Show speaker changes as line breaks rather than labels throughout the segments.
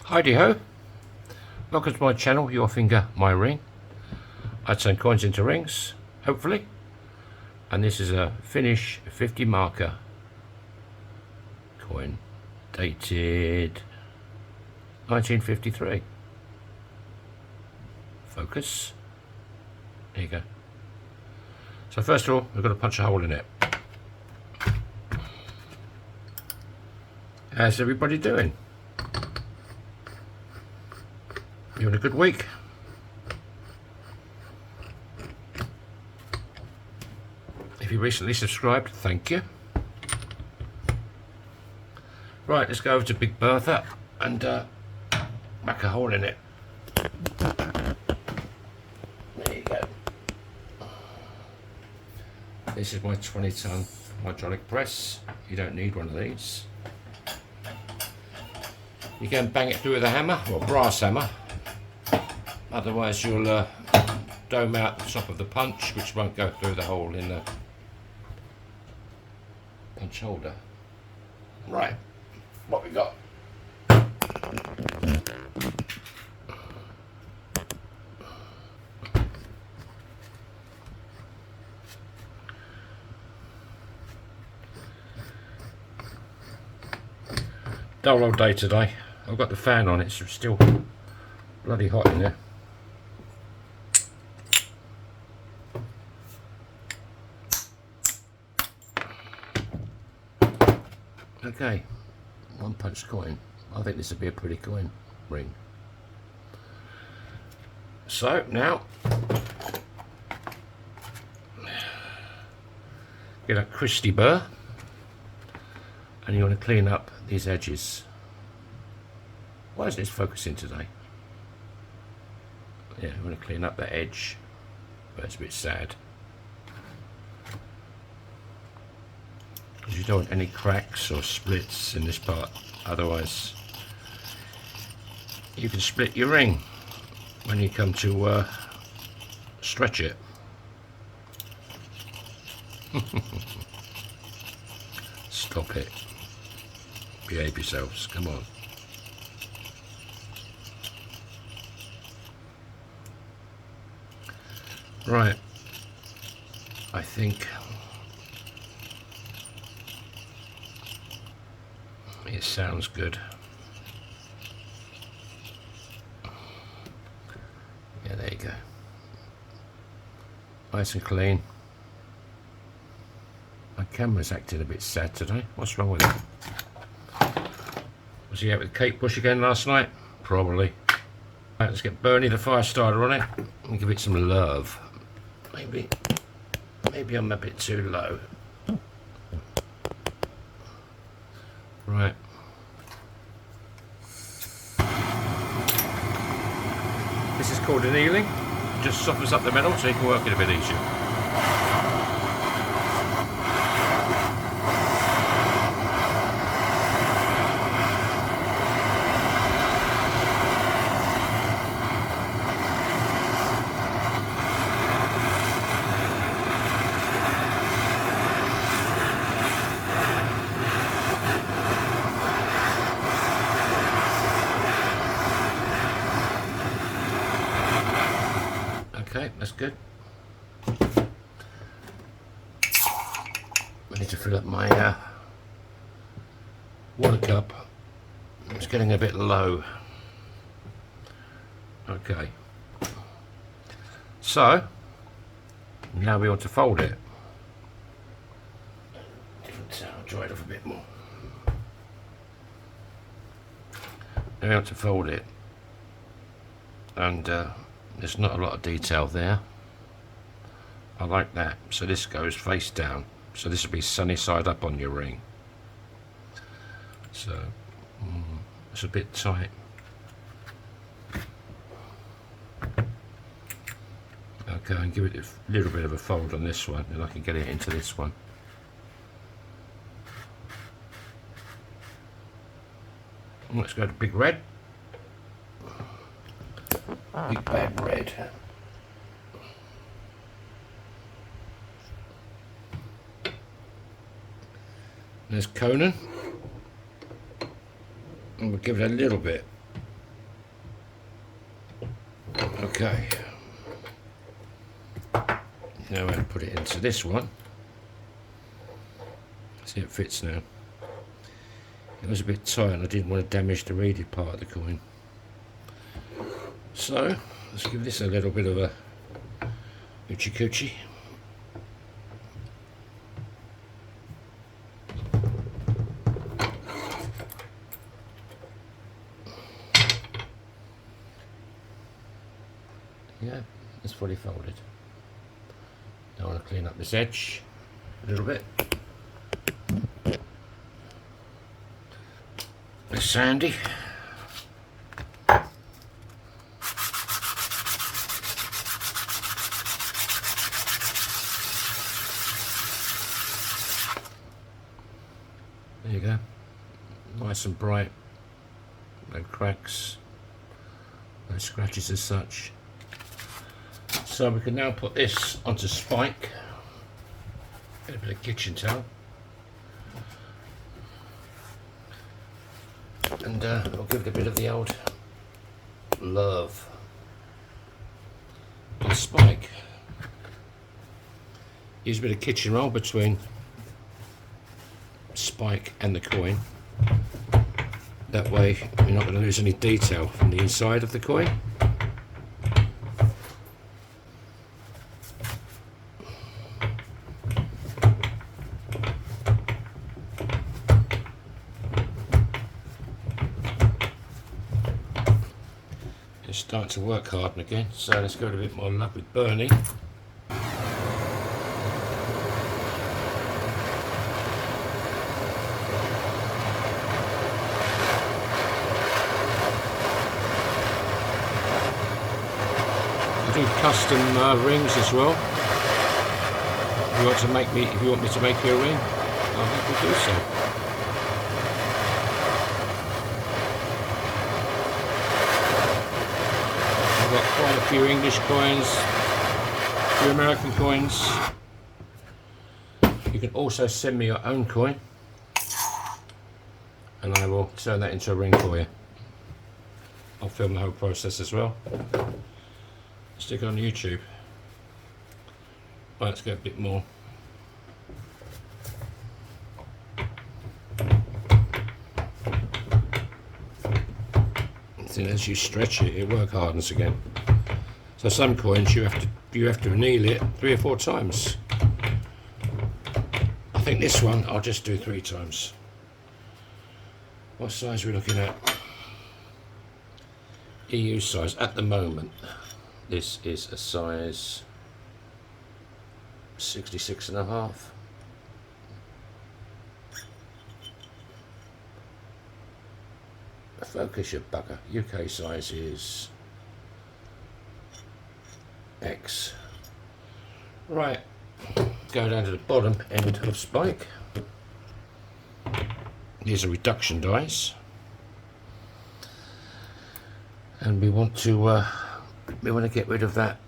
Heidi ho! Welcome to my channel, Your Finger, My Ring. I turn coins into rings, hopefully. And this is a Finnish 50 marker coin, dated 1953. Focus. There you go. So first of all, we've got to punch a hole in it. How's everybody doing? You having a good week? If you recently subscribed, thank you. Right, let's go over to Big Bertha and whack a hole in it. There you go. This is my 20-ton hydraulic press. You don't need one of these. You can bang it through with a hammer, or a brass hammer. Otherwise you'll dome out the top of the punch, which won't go through the hole in the punch holder. Right, what we got? Dull old day today. I've got the fan on, it's still bloody hot in there. Okay, one punch coin. I think this would be a pretty coin ring. So now, get a Christy burr, and you want to clean up these edges. Why isn't this focusing today? Yeah, you want to clean up the edge, but it's a bit sad. Because you don't want any cracks or splits in this part, otherwise you can split your ring when you come to stretch it. Stop it. Behave yourselves, come on. Right, I think it sounds good. Yeah, there you go. Nice and clean. My camera's acting a bit sad today. What's wrong with it? Was he out with Kate Bush again last night? Probably. Right, let's get Bernie the fire starter on it and give it some love. Maybe I'm a bit too low. Right. This is called annealing. Just softens up the metal so you can work it a bit easier. Okay, that's good. I need to fill up my water cup. It's getting a bit low. Okay. So, now we want to fold it. I'll dry it off a bit more. Now we want to fold it. And there's not a lot of detail there. I like that. So this goes face down. So this will be sunny side up on your ring. So it's a bit tight. Okay, and give it a little bit of a fold on this one, and I can get it into this one. Let's go to Big Red. Big bad red. There's Conan. And we'll give it a little bit Okay. Now I'll put it into this one. See, it fits now. It was a bit tight and I didn't want to damage the reeded part of the coin. So, let's give this a little bit of a hoochie coochie. Yeah, it's fully folded. Now I want to clean up this edge a little bit. It's sandy. There you go. Nice and bright. No cracks. No scratches as such. So we can now put this onto spike. Get a bit of kitchen towel. And I'll give it a bit of the old love. And spike. Use a bit of kitchen roll between spike and the coin. That way you're not going to lose any detail from the inside of the coin. It's starting to work harden again, so let's go a bit more luck with burning. I do custom rings as well. If you want me to make you a ring, I'll have to do so. I've got quite a few English coins, a few American coins. You can also send me your own coin, and I will turn that into a ring for you. I'll film the whole process as well. Stick it on YouTube. Right, let's go a bit more. And as you stretch it, it work hardens again. So some coins you have to anneal it 3 or 4 times. I think this one I'll just do 3 times. What size are we looking at? EU size at the moment. This is a size 66.5. Focus, your bugger. UK size is X. Right, go down to the bottom end of spike. These are reduction dies, and we want to get rid of that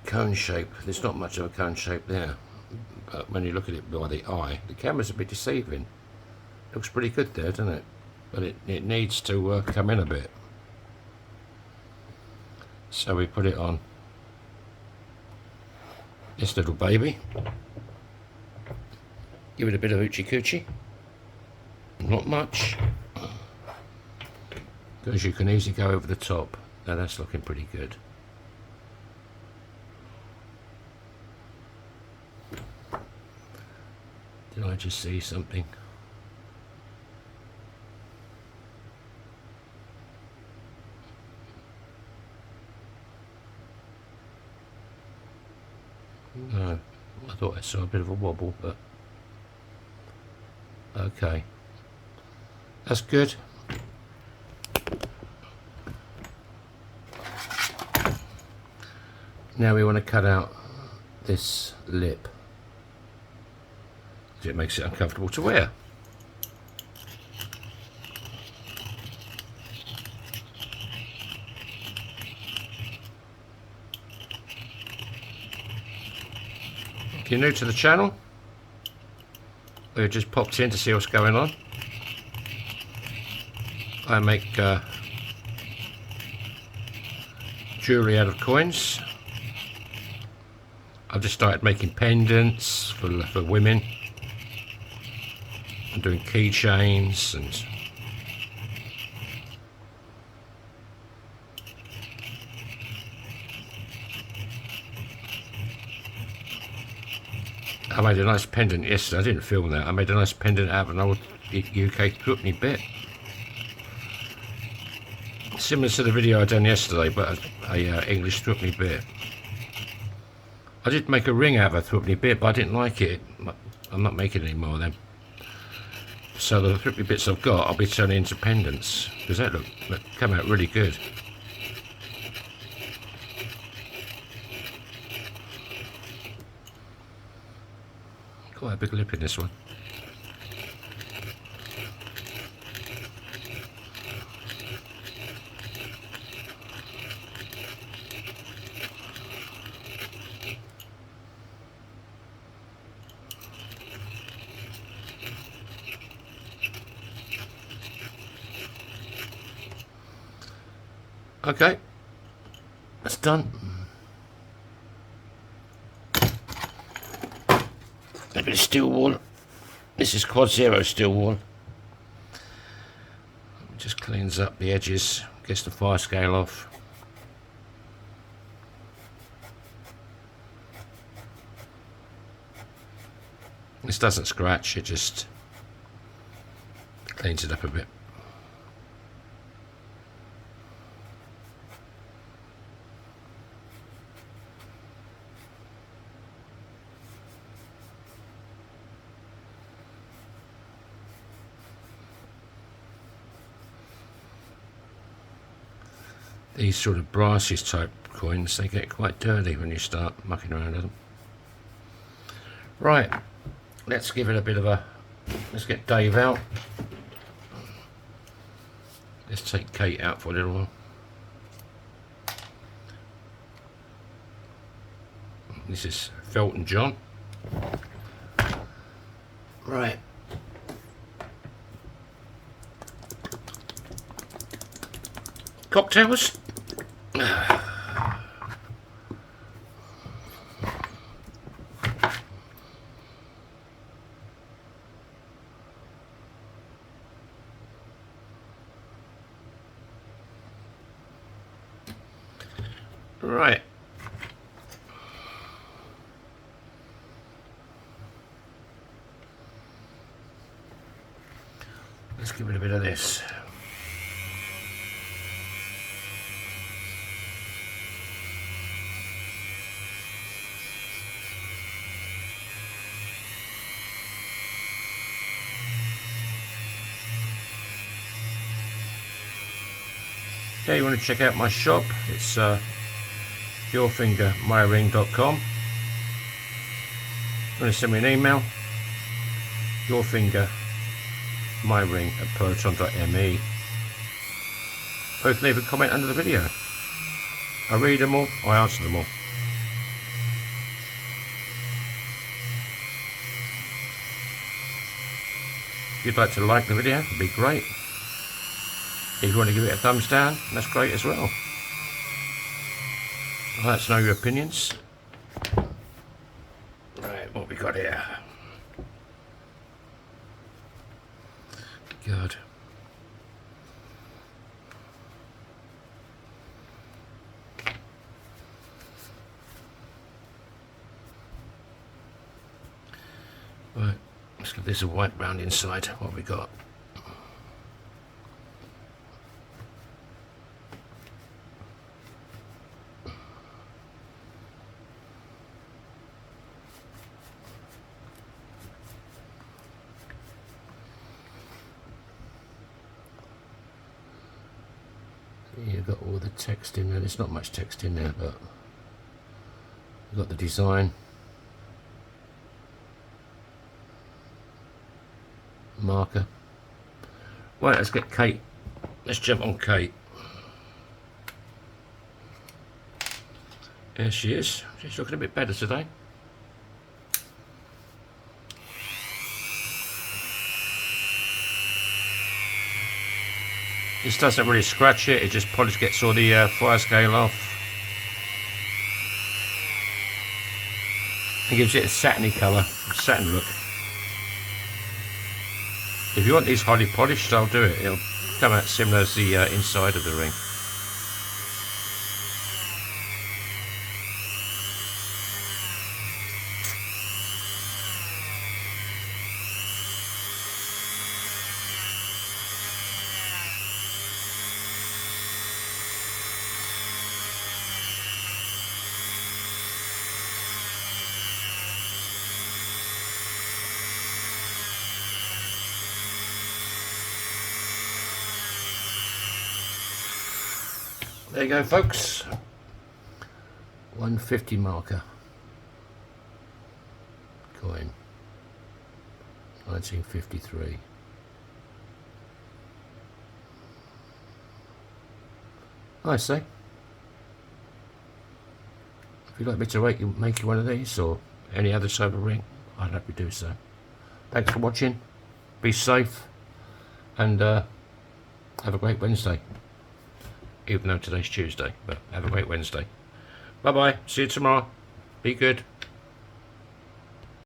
cone shape. There's not much of a cone shape there, but when you look at it by the eye, the camera's a bit deceiving. Looks pretty good there, doesn't it? But it needs to come in a bit. So we put it on this little baby. Give it a bit of hoochie coochie. Not much, because you can easily go over the top. Now that's looking pretty good. Did I just see something? No, I thought I saw a bit of a wobble, but okay, that's good. Now we want to cut out this lip, because it makes it uncomfortable to wear. If you're new to the channel, or you just popped in to see what's going on, I make jewellery out of coins. I've just started making pendants for women. I'm doing keychains and I made a nice pendant yesterday. I didn't film that. I made a nice pendant out of an old UK threepenny bit. Similar to the video I done yesterday, but a English threepenny bit. I did make a ring out of a threepenny bit, but I didn't like it. I'm not making any more of them. So the threepenny bits I've got, I'll be turning into pendants because that look come out really good. Quite a big lip in this one. Okay, that's done. A bit of steel wool. This is quad zero steel wool. Just cleans up the edges, gets the fire scale off. This doesn't scratch, it just cleans it up a bit. These sort of brassy type coins, they get quite dirty when you start mucking around with them. Right, let's give it a bit of a, let's get Dave out. Let's take Kate out for a little while. This is Felton John. Right. Cocktails. Right. Let's give it a bit of this. Okay, you want to check out my shop? It's yourfingermyring.com. You want to send me an email? yourfingermyring@proton.me. Both leave a comment under the video. I read them all, I answer them all. If you'd like to like the video, it'd be great. If you want to give it a thumbs down, that's great as well. I'd like to know your opinions. Right, what we got here? Good. Right, let's give this a wipe round inside. What have we got? You've got all the text in there. There's not much text in there, but you've got the design, marker. Right, let's get Kate. Let's jump on Kate. There she is. She's looking a bit better today. This doesn't really scratch it, it just probably gets all the fire scale off. It gives it a satiny colour, satin look. If you want these highly polished, I'll do it. It'll come out similar as the inside of the ring. There you go, folks. 150 marker coin, 1953. I say, if you'd like me to make you one of these or any other type of ring, I'd happily do so. Thanks for watching. Be safe and have a great Wednesday. Even though today's Tuesday, but have a great Wednesday. Bye bye. See you tomorrow. Be good.